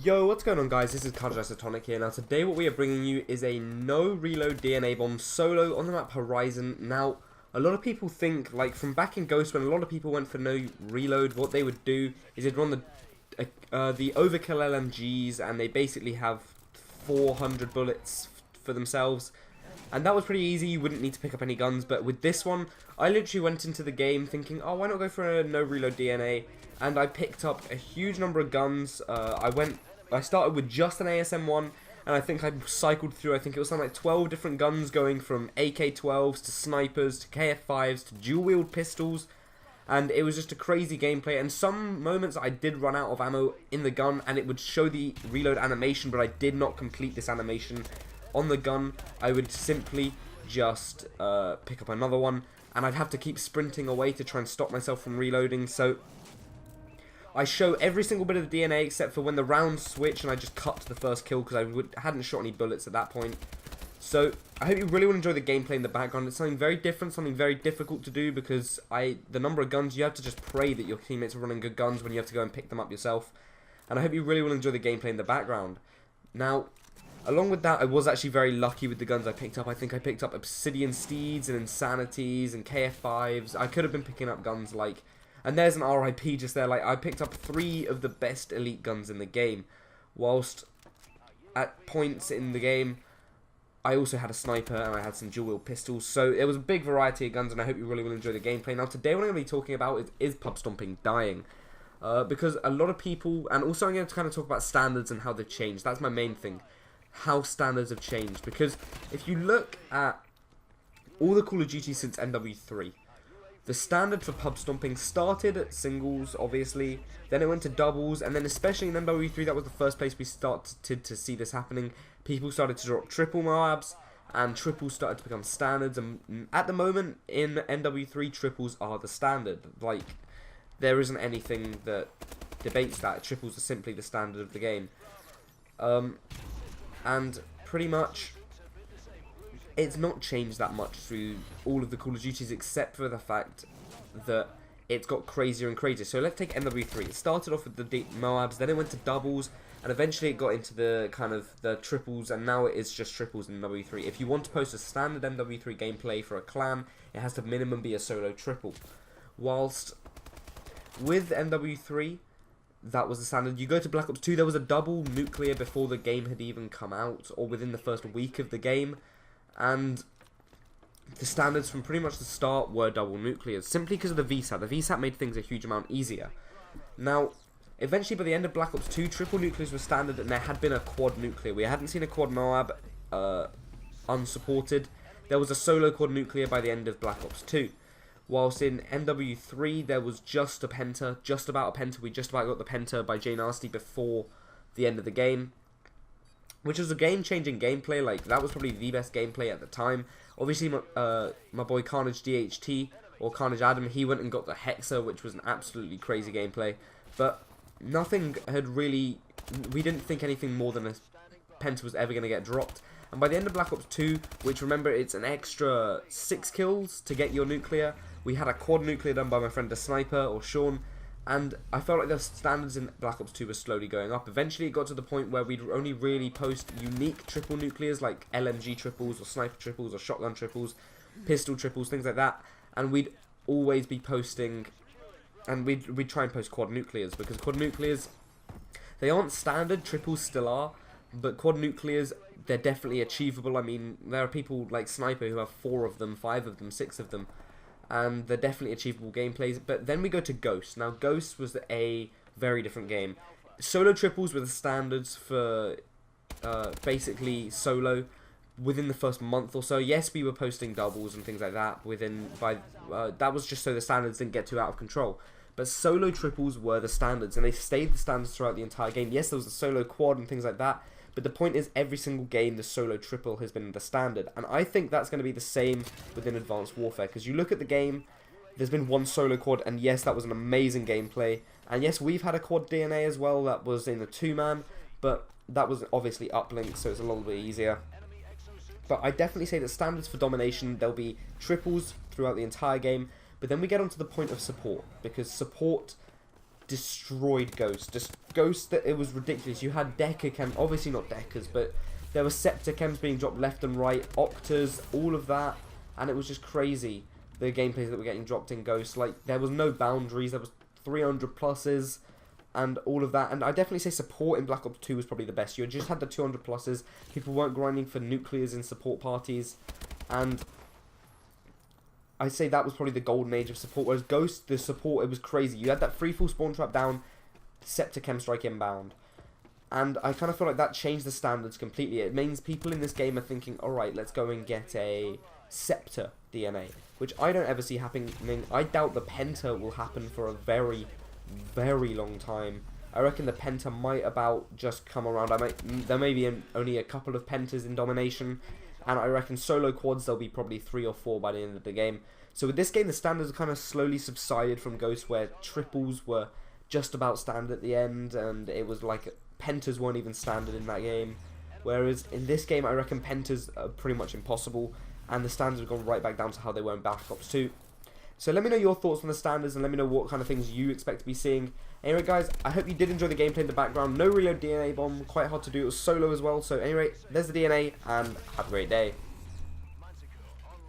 Yo, what's going on guys, this is COD Isotonic here. Now today what we are bringing you is a no reload DNA bomb solo on the map Horizon. Now, a lot of people think, like from back in Ghost when a lot of people went for no reload, what they would do is they'd run the overkill LMGs and they basically have 400 bullets for themselves. And that was pretty easy, you wouldn't need to pick up any guns, but with this one, I literally went into the game thinking, oh, why not go for a no reload DNA? And I picked up a huge number of guns. I started with just an ASM-1, and I think I cycled through, I think it was something like 12 different guns, going from AK-12s to snipers to KF-5s to dual-wield pistols, and it was just a crazy gameplay. And some moments I did run out of ammo in the gun, and it would show the reload animation, but I did not complete this animation on the gun. I would simply just pick up another one, and I'd have to keep sprinting away to try and stop myself from reloading. So I show every single bit of the DNA except for when the rounds switch and I just cut to the first kill because I hadn't shot any bullets at that point. So I hope you really will enjoy the gameplay in the background. It's something very different, something very difficult to do because the number of guns, you have to just pray that your teammates are running good guns when you have to go and pick them up yourself. And I hope you really will enjoy the gameplay in the background. Now, along with that, I was actually very lucky with the guns I picked up. I think I picked up Obsidian Steeds and Insanities and KF-5s. I could have been picking up guns like... And there's an RIP just there. Like, I picked up 3 of the best elite guns in the game. Whilst at points in the game, I also had a sniper and I had some dual-wield pistols. So it was a big variety of guns, and I hope you really will enjoy the gameplay. Now, today what I'm going to be talking about is pub stomping dying. Because a lot of people... And also I'm going to kind of talk about standards and how they've changed. That's my main thing. How standards have changed. Because if you look at all the Call of Duty since MW3... The standard for pub stomping started at singles, obviously, then it went to doubles, and then especially in MW3, that was the first place we started to see this happening. People started to drop triple Moabs, and triples started to become standards, and at the moment, in MW3, triples are the standard. Like, there isn't anything that debates that. Triples are simply the standard of the game. And pretty much... it's not changed that much through all of the Call of Duties except for the fact that it's got crazier and crazier. So let's take MW3. It started off with the deep Moabs, then it went to doubles, and eventually it got into the kind of the triples, and now it is just triples in MW3. If you want to post a standard MW3 gameplay for a clan, it has to minimum be a solo triple. Whilst with MW3, that was the standard. You go to Black Ops 2, there was a double nuclear before the game had even come out, or within the first week of the game. And the standards from pretty much the start were double nuclears, simply because of the VSAT. The VSAT made things a huge amount easier. Now, eventually by the end of Black Ops 2, triple nuclears were standard, and there had been a quad nuclear. We hadn't seen a quad Moab unsupported. There was a solo quad nuclear by the end of Black Ops 2. Whilst in MW3, there was just a penta, just about a penta. We just about got the penta by J Nasty before the end of the game, which was a game-changing gameplay. Like, that was probably the best gameplay at the time. Obviously, my boy Carnage DHT, or Carnage Adam, he went and got the Hexa, which was an absolutely crazy gameplay. But nothing had really... we didn't think anything more than a penta was ever going to get dropped. And by the end of Black Ops 2, which, remember, it's an extra 6 kills to get your nuclear, we had a quad nuclear done by my friend the Sniper, or Sean. And I felt like the standards in Black Ops 2 were slowly going up. Eventually it got to the point where we'd only really post unique triple nuclears, like LMG triples, or sniper triples, or shotgun triples, pistol triples, things like that. And we'd always be posting, and we'd try and post quad nuclears, because quad nuclears, they aren't standard, triples still are, but quad nuclears, they're definitely achievable. I mean, there are people like Sniper who have 4 of them, 5 of them, 6 of them. And they're definitely achievable gameplays. But then we go to Ghost. Now, Ghost was a very different game. Solo triples were the standards for basically solo within the first month or so. Yes, we were posting doubles and things like that that was just so the standards didn't get too out of control. But solo triples were the standards, and they stayed the standards throughout the entire game. Yes, there was a solo quad and things like that, but the point is, every single game, the solo triple has been the standard. And I think that's going to be the same within Advanced Warfare. Because you look at the game, there's been one solo quad, and yes, that was an amazing gameplay. And yes, we've had a quad DNA as well, that was in the 2-man. But that was obviously uplink, so it's a little bit easier. But I definitely say that standards for domination, there'll be triples throughout the entire game. But then we get onto the point of support. Because support destroyed Ghost. Just Ghost, that it was ridiculous. You had Deca chem, obviously not Decas, but there were Scepter chems being dropped left and right, Octas, all of that, and it was just crazy. The gameplays that were getting dropped in Ghost, like there was no boundaries. There was 300 pluses and all of that. And I definitely say support in Black Ops 2 was probably the best. You just had the 200 pluses. People weren't grinding for nuclears in support parties, and I say that was probably the golden age of support. Whereas Ghost, the support, it was crazy. You had that free full spawn trap down, Scepter chem strike inbound. And I kind of feel like that changed the standards completely. It means people in this game are thinking, alright, let's go and get a Scepter DNA, which I don't ever see happening. I doubt the Penta will happen for a very, very long time. I reckon the Penta might about just come around. There may be only a couple of Pentas in Domination, and I reckon solo quads there'll be probably 3 or 4 by the end of the game. So with this game, the standards kind of slowly subsided from Ghost, where triples were just about standard at the end, and it was like Pentas weren't even standard in that game. Whereas in this game, I reckon Pentas are pretty much impossible, and the standards have gone right back down to how they were in Black Ops 2. So let me know your thoughts on the standards, and let me know what kind of things you expect to be seeing. Anyway guys, I hope you did enjoy the gameplay in the background. No reload DNA bomb, quite hard to do. It was solo as well. So anyway, there's the DNA, and have a great day.